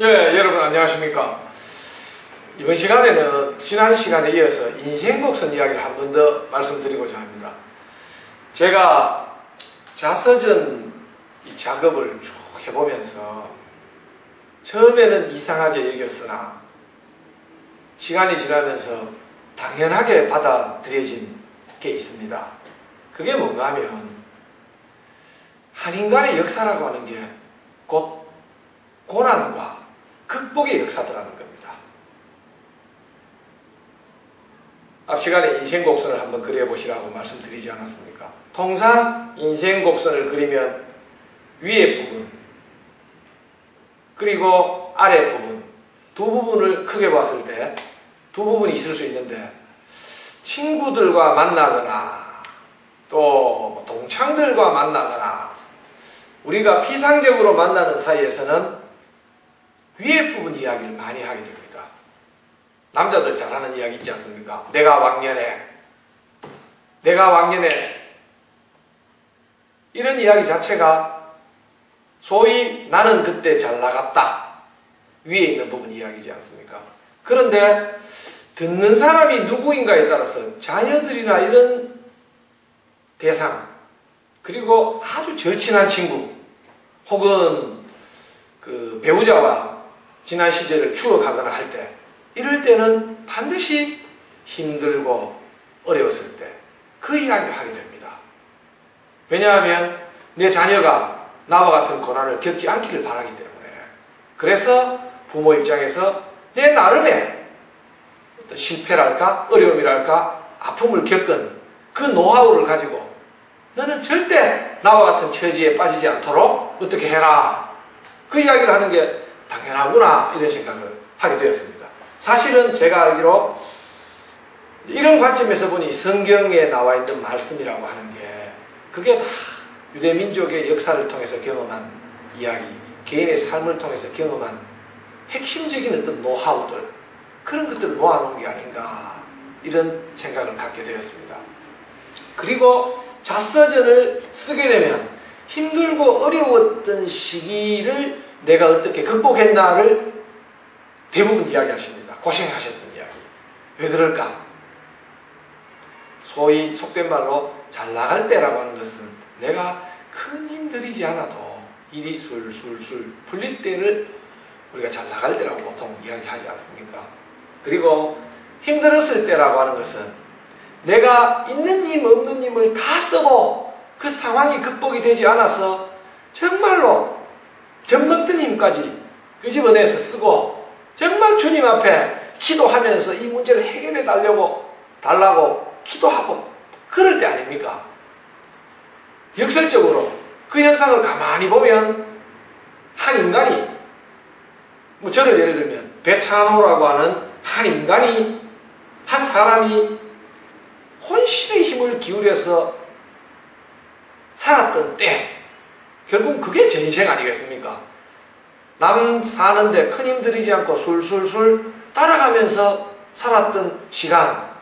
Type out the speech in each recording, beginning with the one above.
예, 여러분 안녕하십니까. 이번 시간에는 지난 시간에 이어서 인생곡선 이야기를 한 번 더 말씀드리고자 합니다. 제가 자서전 이 작업을 쭉 해보면서 처음에는 이상하게 여겼으나 시간이 지나면서 당연하게 받아들여진 게 있습니다. 그게 뭔가 하면 한 인간의 역사라고 하는 게 곧 고난과 극복의 역사더라는 겁니다. 앞 시간에 인생곡선을 한번 그려보시라고 말씀드리지 않았습니까? 통상 인생곡선을 그리면 위에 부분 그리고 아래 부분 두 부분을 크게 봤을 때 두 부분이 있을 수 있는데, 친구들과 만나거나 또 동창들과 만나거나 우리가 피상적으로 만나는 사이에서는 위에 부분 이야기를 많이 하게 됩니다. 남자들 잘하는 이야기 있지 않습니까? 내가 왕년에 이런 이야기 자체가 소위 나는 그때 잘 나갔다 위에 있는 부분 이야기지 않습니까? 그런데 듣는 사람이 누구인가에 따라서 자녀들이나 이런 대상, 그리고 아주 절친한 친구 혹은 그 배우자와 지난 시절을 추억하거나 할 때, 이럴 때는 반드시 힘들고 어려웠을 때 그 이야기를 하게 됩니다. 왜냐하면 내 자녀가 나와 같은 고난을 겪지 않기를 바라기 때문에. 그래서 부모 입장에서 내 나름의 어떤 실패랄까 어려움이랄까 아픔을 겪은 그 노하우를 가지고 너는 절대 나와 같은 처지에 빠지지 않도록 어떻게 해라, 그 이야기를 하는 게 당연하구나 이런 생각을 하게 되었습니다. 사실은 제가 알기로 이런 관점에서 보니 성경에 나와 있는 말씀이라고 하는 게 그게 다 유대민족의 역사를 통해서 경험한 이야기, 개인의 삶을 통해서 경험한 핵심적인 어떤 노하우들, 그런 것들을 모아놓은 게 아닌가 이런 생각을 갖게 되었습니다. 그리고 자서전을 쓰게 되면 힘들고 어려웠던 시기를 내가 어떻게 극복했나를 대부분 이야기하십니다. 고생하셨던 이야기. 왜 그럴까? 소위 속된 말로 잘 나갈 때라고 하는 것은 내가 큰 힘 들이지 않아도 일이 술술술 풀릴 때를 우리가 잘 나갈 때라고 보통 이야기하지 않습니까? 그리고 힘들었을 때라고 하는 것은 내가 있는 힘 없는 힘을 다 써도 그 상황이 극복이 되지 않아서 정말로 젖먹던 힘까지 끄집어내서 쓰고 정말 주님 앞에 기도하면서 이 문제를 해결해 달라고 기도하고 그럴 때 아닙니까? 역설적으로 그 현상을 가만히 보면 한 인간이, 뭐 저를 예를 들면 배찬호라고 하는 한 인간이, 한 사람이 혼신의 힘을 기울여서 살았던 때, 결국 그게 전생 아니겠습니까? 남 사는데 큰 힘 들이지 않고 술술술 따라가면서 살았던 시간,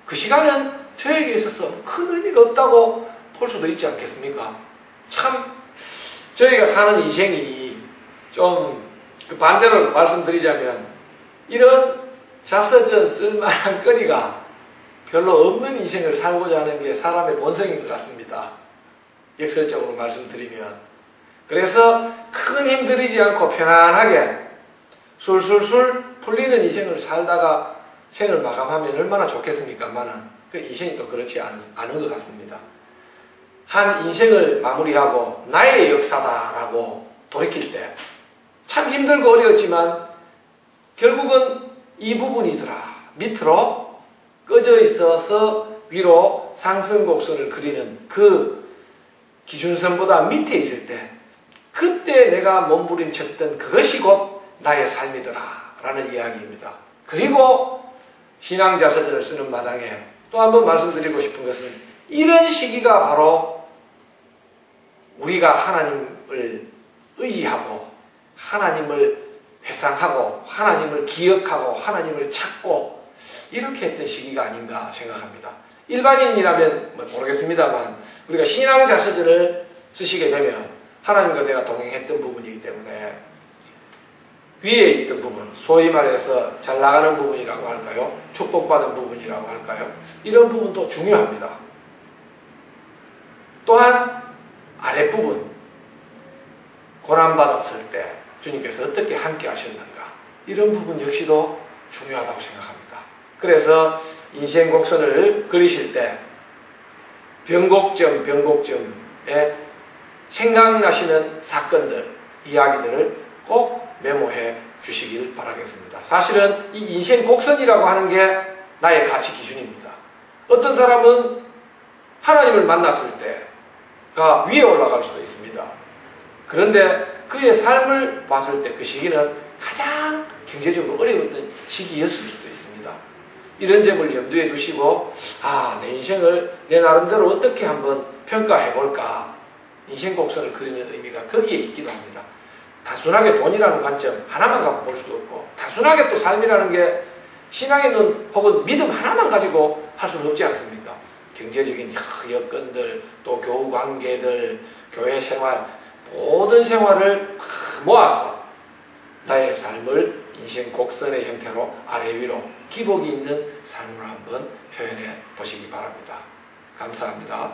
그 시간은 저에게 있어서 큰 의미가 없다고 볼 수도 있지 않겠습니까? 참 저희가 사는 인생이 좀 반대로 말씀드리자면 이런 자서전 쓸만한 거리가 별로 없는 인생을 살고자 하는 게 사람의 본성인 것 같습니다. 역설적으로 말씀드리면. 그래서 큰 힘 들이지 않고 편안하게 술술술 풀리는 인생을 살다가 생을 마감하면 얼마나 좋겠습니까만은 그 인생이 또 그렇지 않은 것 같습니다. 한 인생을 마무리하고 나의 역사다라고 돌이킬 때 참 힘들고 어려웠지만 결국은 이 부분이더라, 밑으로 꺼져 있어서 위로 상승곡선을 그리는 그 기준선보다 밑에 있을 때 그때 내가 몸부림쳤던 그것이 곧 나의 삶이더라 라는 이야기입니다. 그리고 신앙자서전을 쓰는 마당에 또 한 번 말씀드리고 싶은 것은 이런 시기가 바로 우리가 하나님을 의지하고 하나님을 회상하고 하나님을 기억하고 하나님을 찾고 이렇게 했던 시기가 아닌가 생각합니다. 일반인이라면 모르겠습니다만 우리가 신앙자서전을 쓰시게 되면 하나님과 내가 동행했던 부분이기 때문에 위에 있던 부분, 소위 말해서 잘 나가는 부분이라고 할까요? 축복받은 부분이라고 할까요? 이런 부분도 중요합니다. 또한 아랫부분, 고난받았을 때 주님께서 어떻게 함께 하셨는가, 이런 부분 역시도 중요하다고 생각합니다. 그래서 인생 곡선을 그리실 때 변곡점에 생각나시는 사건들, 이야기들을 꼭 메모해 주시길 바라겠습니다. 사실은 이 인생 곡선이라고 하는 게 나의 가치 기준입니다. 어떤 사람은 하나님을 만났을 때가 위에 올라갈 수도 있습니다. 그런데 그의 삶을 봤을 때 그 시기는 가장 경제적으로 어려웠던 시기였을 수도 있습니다. 이런 점을 염두에 두시고 내 인생을 내 나름대로 어떻게 한번 평가해 볼까, 인생 곡선을 그리는 의미가 거기에 있기도 합니다. 단순하게 돈이라는 관점 하나만 갖고 볼 수도 없고, 단순하게 또 삶이라는 게 신앙의 눈 혹은 믿음 하나만 가지고 할 수는 없지 않습니까? 경제적인 여건들, 또 교우 관계들, 교회 생활, 모든 생활을 모아서 나의 삶을 인생 곡선의 형태로 아래 위로 기복이 있는 삶으로 한번 표현해 보시기 바랍니다. 감사합니다.